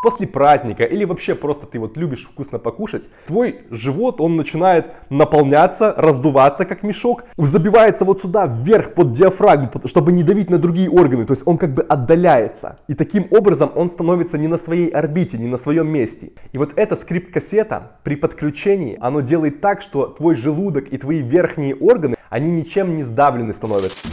после праздника или вообще просто ты вот любишь вкусно покушать, твой живот, он начинает наполняться, раздуваться как мешок, забивается вот сюда вверх под диафрагму, чтобы не давить на другие органы, то есть он как бы отдаляется. И таким образом он становится не на своей орбите, не на своем месте. И вот эта скрипт-кассета при подключении, оно делает так, что твой желудок и твои верхние органы, они ничем не сдавлены становятся.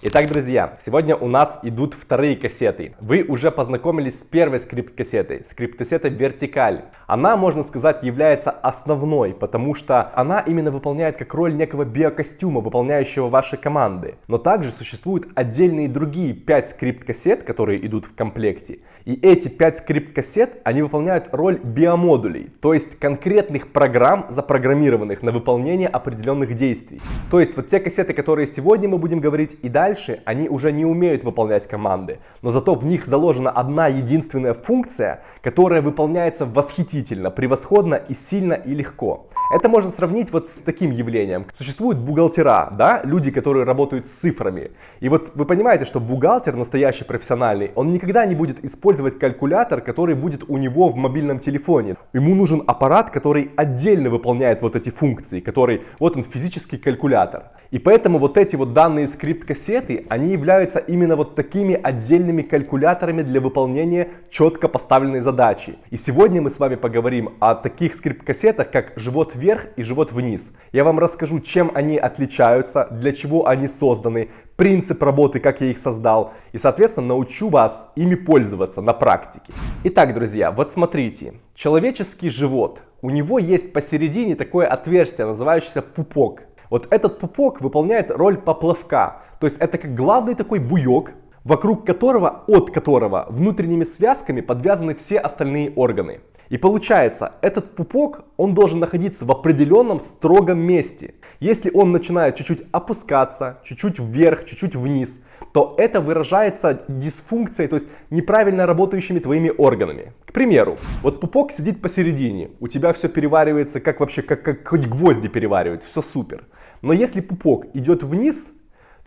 Итак, друзья, сегодня у нас идут вторые кассеты. Вы уже познакомились с первой скрипт-кассетой, скрипт-кассета Vertical. Она, можно сказать, является основной, потому что она именно выполняет как роль некого биокостюма, выполняющего ваши команды. Но также существуют отдельные другие 5 скрипт-кассет, которые идут в комплекте. И эти 5 скрипт-кассет, они выполняют роль биомодулей, то есть конкретных программ, запрограммированных на выполнение определенных действий. То есть вот те кассеты, которые сегодня мы будем говорить и дальше, они уже не умеют выполнять команды, но зато в них заложена одна единственная функция, которая выполняется восхитительно, превосходно и сильно и легко. Это можно сравнить вот с таким явлением. Существуют бухгалтера, да, люди, которые работают с цифрами. И вот вы понимаете, что бухгалтер настоящий профессиональный, он никогда не будет использовать калькулятор, который будет у него в мобильном телефоне. Ему нужен аппарат, который отдельно выполняет вот эти функции, который, вот он, физический калькулятор. И поэтому вот эти вот данные скрипт-кассеты, они являются именно вот такими отдельными калькуляторами для выполнения четко поставленной задачи. И сегодня мы с вами поговорим о таких скрипт-кассетах, как живот вверх и живот вниз. Я вам расскажу, чем они отличаются, для чего они созданы, принцип работы, как я их создал, и, соответственно, научу вас ими пользоваться на практике. Итак, друзья, вот смотрите, человеческий живот, у него есть посередине такое отверстие, называющееся пупок. Вот этот пупок выполняет роль поплавка, то есть это как главный такой буек, вокруг которого, от которого внутренними связками подвязаны все остальные органы. И получается, этот пупок, он должен находиться в определенном строгом месте. Если он начинает чуть-чуть опускаться, чуть-чуть вверх, чуть-чуть вниз, то это выражается дисфункцией, то есть неправильно работающими твоими органами. К примеру, вот пупок сидит посередине, у тебя все переваривается, как вообще, как хоть гвозди переваривают, все супер. Но если пупок идет вниз,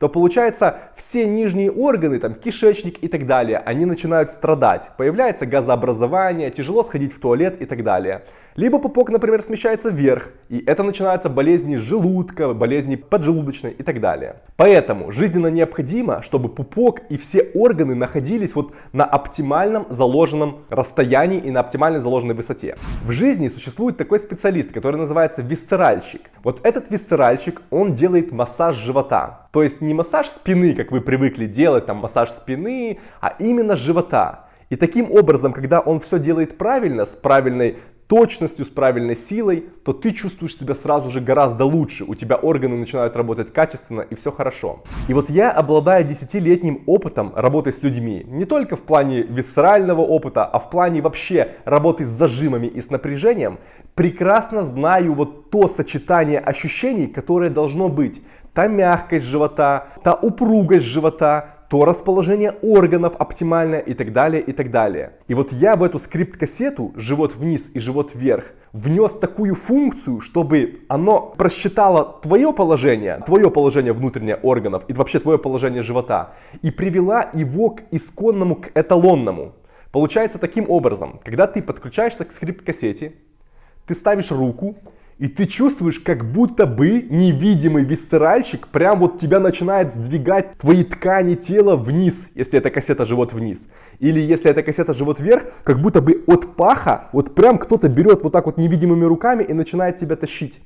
то получается все нижние органы, там кишечник и так далее, они начинают страдать. Появляется газообразование, тяжело сходить в туалет и так далее. Либо пупок, например, смещается вверх, и это начинаются болезни желудка, болезни поджелудочной и так далее. Поэтому жизненно необходимо, чтобы пупок и все органы находились вот на оптимальном заложенном расстоянии и на оптимальной заложенной высоте. В жизни существует такой специалист, который называется висцеральщик. Вот этот висцеральщик, он делает массаж живота. То есть не массаж спины, как вы привыкли делать, там массаж спины, а именно живота. И таким образом, когда он все делает правильно, с правильной точностью, с правильной силой, то ты чувствуешь себя сразу же гораздо лучше. У тебя органы начинают работать качественно и все хорошо. И вот я, обладая 10-летним опытом работы с людьми, не только в плане висцерального опыта, а в плане вообще работы с зажимами и с напряжением, прекрасно знаю вот то сочетание ощущений, которое должно быть. Та мягкость живота, та упругость живота, то расположение органов оптимальное и так далее, и так далее. И вот я в эту скрипт-кассету «Живот вниз» и «Живот вверх» внес такую функцию, чтобы оно просчитало твое положение внутреннее органов и вообще твое положение живота и привела его к исконному, к эталонному. Получается таким образом, когда ты подключаешься к скрипт-кассете, ты ставишь руку, и ты чувствуешь, как будто бы невидимый висцеральщик прям вот тебя начинает сдвигать твои ткани тела вниз, если это кассета «Живот вниз». Или если это кассета «Живот вверх», как будто бы от паха вот прям кто-то берет вот так вот невидимыми руками и начинает тебя тащить.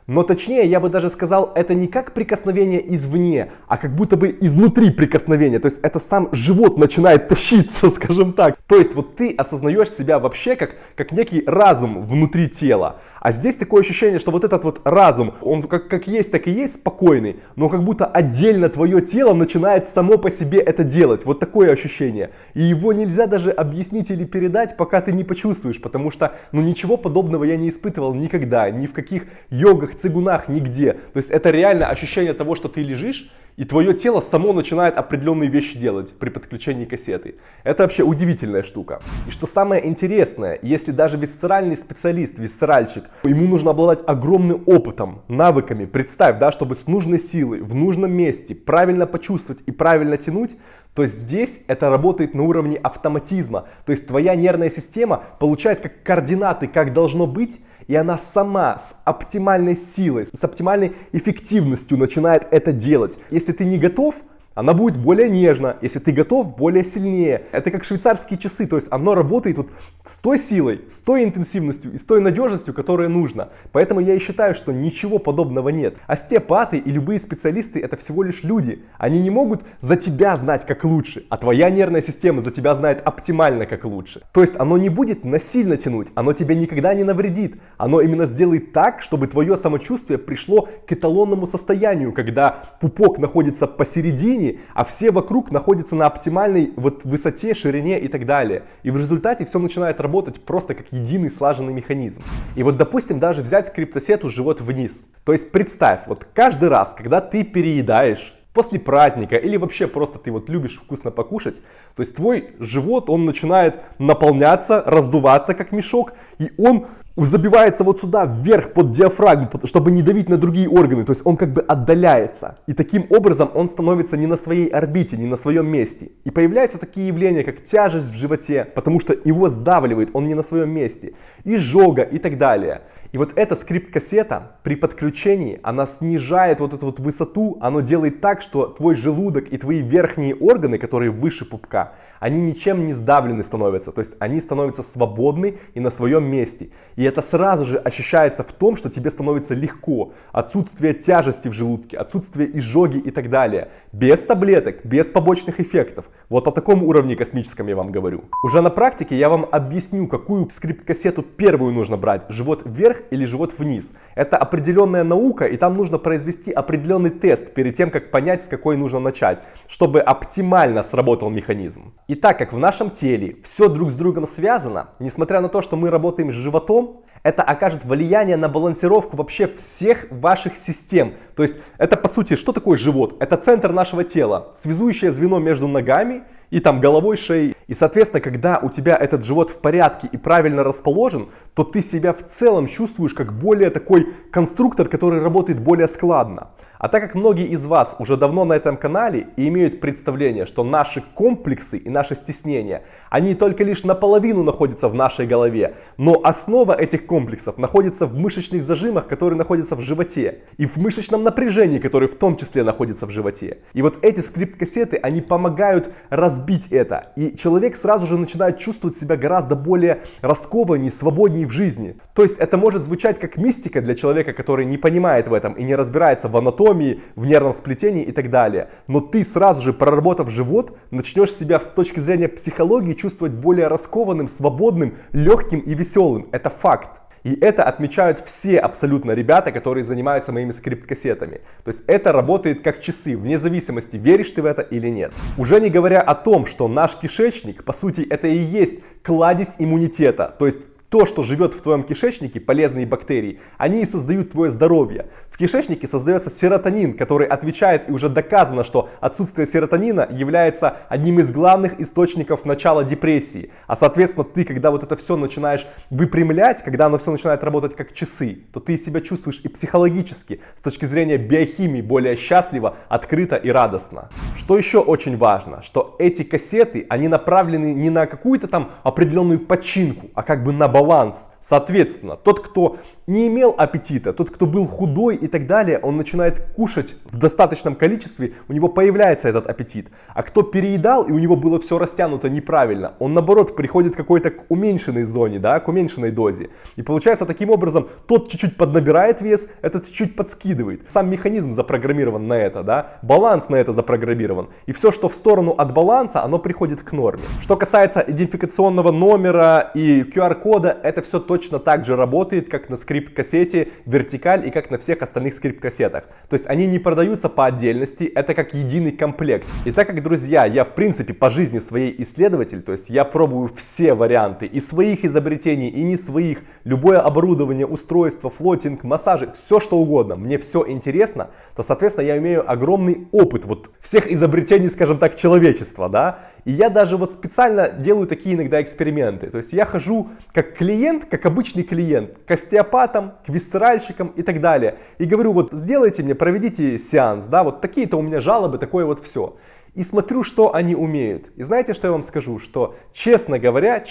Но точнее, я бы даже сказал, это не как прикосновение извне, а как будто бы изнутри прикосновение. То есть это сам живот начинает тащиться, скажем так. То есть вот ты осознаешь себя вообще как некий разум внутри тела. А здесь такое ощущение, что вот этот вот разум, он как есть, так и есть спокойный, но как будто отдельно твое тело начинает само по себе это делать. Вот такое ощущение. И его нельзя даже объяснить или передать, пока ты не почувствуешь, потому что ничего подобного я не испытывал никогда, ни в каких йогах, цигунах, нигде. То есть это реально ощущение того, что ты лежишь, И твое тело само начинает определенные вещи делать при подключении кассеты. Это вообще удивительная штука. И что самое интересное, если даже висцеральный специалист, висцеральщик, ему нужно обладать огромным опытом, навыками, представь, да, чтобы с нужной силой, в нужном месте, правильно почувствовать и правильно тянуть, то здесь это работает на уровне автоматизма. То есть твоя нервная система получает как координаты, как должно быть, и она сама с оптимальной силой, с оптимальной эффективностью начинает это делать. Если ты не готов, она будет более нежна, если ты готов, более сильнее. Это как швейцарские часы, то есть оно работает вот с той силой, с той интенсивностью и с той надежностью, которая нужна. Поэтому я и считаю, что ничего подобного нет. Остеопаты и любые специалисты — это всего лишь люди. Они не могут за тебя знать, как лучше, а твоя нервная система за тебя знает оптимально, как лучше. То есть оно не будет насильно тянуть, оно тебе никогда не навредит. Оно именно сделает так, чтобы твое самочувствие пришло к эталонному состоянию, когда пупок находится посередине, а все вокруг находятся на оптимальной высоте, ширине и так далее. И в результате все начинает работать просто как единый слаженный механизм. И вот, допустим, даже взять скриптосету живот вниз. То есть представь, вот каждый раз, когда ты переедаешь, после праздника или вообще просто ты вот любишь вкусно покушать, то есть твой живот, он начинает наполняться, раздуваться как мешок, и он забивается вот сюда, вверх под диафрагму, чтобы не давить на другие органы. То есть он как бы отдаляется. И таким образом он становится не на своей орбите, не на своем месте. И появляются такие явления, как тяжесть в животе, потому что его сдавливает, он не на своем месте. Изжога и так далее. И вот эта скрипт-кассета при подключении, она снижает вот эту вот высоту, она делает так, что твой желудок и твои верхние органы, которые выше пупка, они ничем не сдавлены становятся. То есть они становятся свободны и на своем месте. И это сразу же ощущается в том, что тебе становится легко. Отсутствие тяжести в желудке, отсутствие изжоги и так далее. Без таблеток, без побочных эффектов. Вот о таком уровне космическом я вам говорю. Уже на практике я вам объясню, какую скрипт-кассету первую нужно брать. Живот вверх или живот вниз. Это определенная наука, и там нужно произвести определенный тест перед тем, как понять, с какой нужно начать, чтобы оптимально сработал механизм. И так как в нашем теле все друг с другом связано, несмотря на то, что мы работаем с животом, это окажет влияние на балансировку вообще всех ваших систем. То есть это по сути, что такое живот? Это центр нашего тела, связующее звено между ногами и там головой, шеей. И соответственно, когда у тебя этот живот в порядке и правильно расположен, то ты себя в целом чувствуешь как более такой конструктор, который работает более складно. А так как многие из вас уже давно на этом канале и имеют представление, что наши комплексы и наши стеснения, они только лишь наполовину находятся в нашей голове, но основа этих комплексов находится в мышечных зажимах, которые находятся в животе, и в мышечном напряжении, которое в том числе находится в животе. И вот эти скрипт-кассеты, они помогают разбить это, и человек сразу же начинает чувствовать себя гораздо более раскованнее, свободнее в жизни. То есть это может звучать как мистика для человека, который не понимает в этом и не разбирается в анатомии, в нервном сплетении и так далее. Но ты сразу же, проработав живот, начнешь себя с точки зрения психологии чувствовать более раскованным, свободным, легким и веселым. Это факт. И это отмечают все абсолютно ребята, которые занимаются моими скрипт-кассетами. То есть это работает как часы, вне зависимости, веришь ты в это или нет. Уже не говоря о том, что наш кишечник, по сути, это и есть кладезь иммунитета. То есть то, что живет в твоем кишечнике, полезные бактерии, они и создают твое здоровье. В кишечнике создается серотонин, который отвечает, и уже доказано, что отсутствие серотонина является одним из главных источников начала депрессии. А соответственно, ты, когда вот это все начинаешь выпрямлять, когда оно все начинает работать как часы, то ты себя чувствуешь и психологически, с точки зрения биохимии, более счастливо, открыто и радостно. Что еще очень важно, что эти кассеты, они направлены не на какую-то там определенную починку, а как бы на баланс. Соответственно, тот, кто не имел аппетита, тот, кто был худой и так далее, он начинает кушать в достаточном количестве, у него появляется этот аппетит. А кто переедал и у него было все растянуто неправильно, он наоборот приходит к какой-то к уменьшенной зоне, да, к уменьшенной дозе. И получается таким образом, тот чуть-чуть поднабирает вес, этот чуть-чуть подскидывает. Сам механизм запрограммирован на это, да, баланс на это запрограммирован. И все, что в сторону от баланса, оно приходит к норме. Что касается идентификационного номера и QR-кода, это все точно так же работает, как на скрипт-кассете Vertical и как на всех остальных скрипт-кассетах. То есть они не продаются по отдельности, это как единый комплект. И так как, друзья, я в принципе по жизни своей исследователь, то есть я пробую все варианты и своих изобретений, и не своих, любое оборудование, устройство, флотинг, массажи, все что угодно, мне все интересно, то, соответственно, я имею огромный опыт вот всех изобретений, скажем так, человечества, да, и я даже вот специально делаю такие иногда эксперименты, то есть я хожу как клиент, как обычный клиент, к остеопатам, к висцеральщикам и так далее, и говорю, вот сделайте мне, проведите сеанс, да, вот такие-то у меня жалобы, такое вот все. И смотрю, что они умеют. И знаете, что я вам скажу? Что, честно говоря,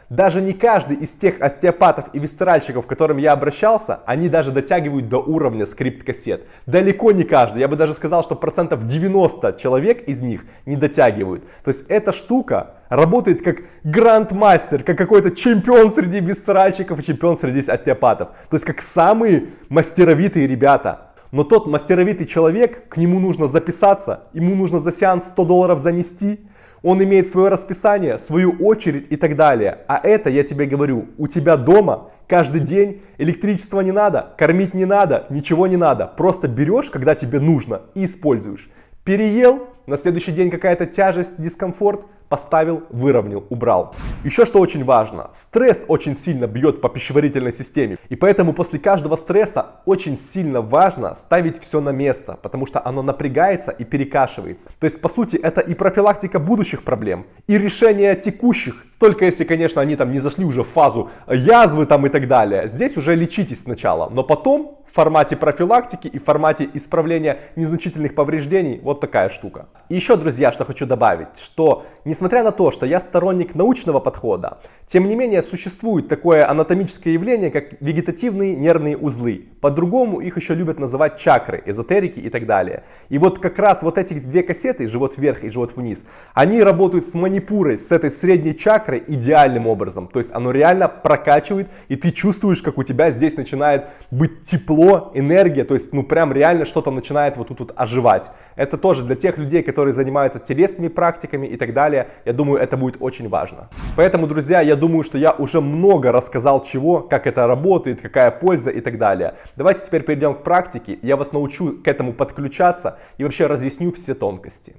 даже не каждый из тех остеопатов и висцеральщиков, к которым я обращался, они даже дотягивают до уровня скрипт-кассет. Далеко не каждый. Я бы даже сказал, что процентов 90 человек из них не дотягивают. То есть эта штука работает как грандмастер, как какой-то чемпион среди висцеральщиков и чемпион среди остеопатов. То есть как самые мастеровитые ребята. Но тот мастеровитый человек, к нему нужно записаться, ему нужно за сеанс $100 занести, он имеет свое расписание, свою очередь и так далее. А это, я тебе говорю, у тебя дома каждый день электричества не надо, кормить не надо, ничего не надо. Просто берешь, когда тебе нужно, и используешь. Переел, на следующий день какая-то тяжесть, дискомфорт, поставил, выровнял, убрал. Еще что очень важно, стресс очень сильно бьет по пищеварительной системе. И поэтому после каждого стресса очень сильно важно ставить все на место, потому что оно напрягается и перекашивается. То есть, по сути, это и профилактика будущих проблем, и решение текущих, только если, конечно, они там не зашли уже в фазу язвы там и так далее. Здесь уже лечитесь сначала, но потом в формате профилактики и в формате исправления незначительных повреждений вот такая штука. И еще, друзья, что хочу добавить, что несмотря на то, что я сторонник научного подхода, тем не менее существует такое анатомическое явление, как вегетативные нервные узлы. По-другому их еще любят называть чакры, эзотерики и так далее. И вот как раз вот эти две кассеты, живот вверх и живот вниз, они работают с манипурой, с этой средней чакрой идеальным образом. То есть оно реально прокачивает, и ты чувствуешь, как у тебя здесь начинает быть тепло, энергия, то есть ну прям реально что-то начинает вот тут оживать. Это тоже для тех людей, которые занимаются телесными практиками и так далее, я думаю, это будет очень важно. Поэтому, друзья, я думаю, что я уже много рассказал чего, как это работает, какая польза и так далее. Давайте теперь перейдем к практике, я вас научу к этому подключаться и вообще разъясню все тонкости.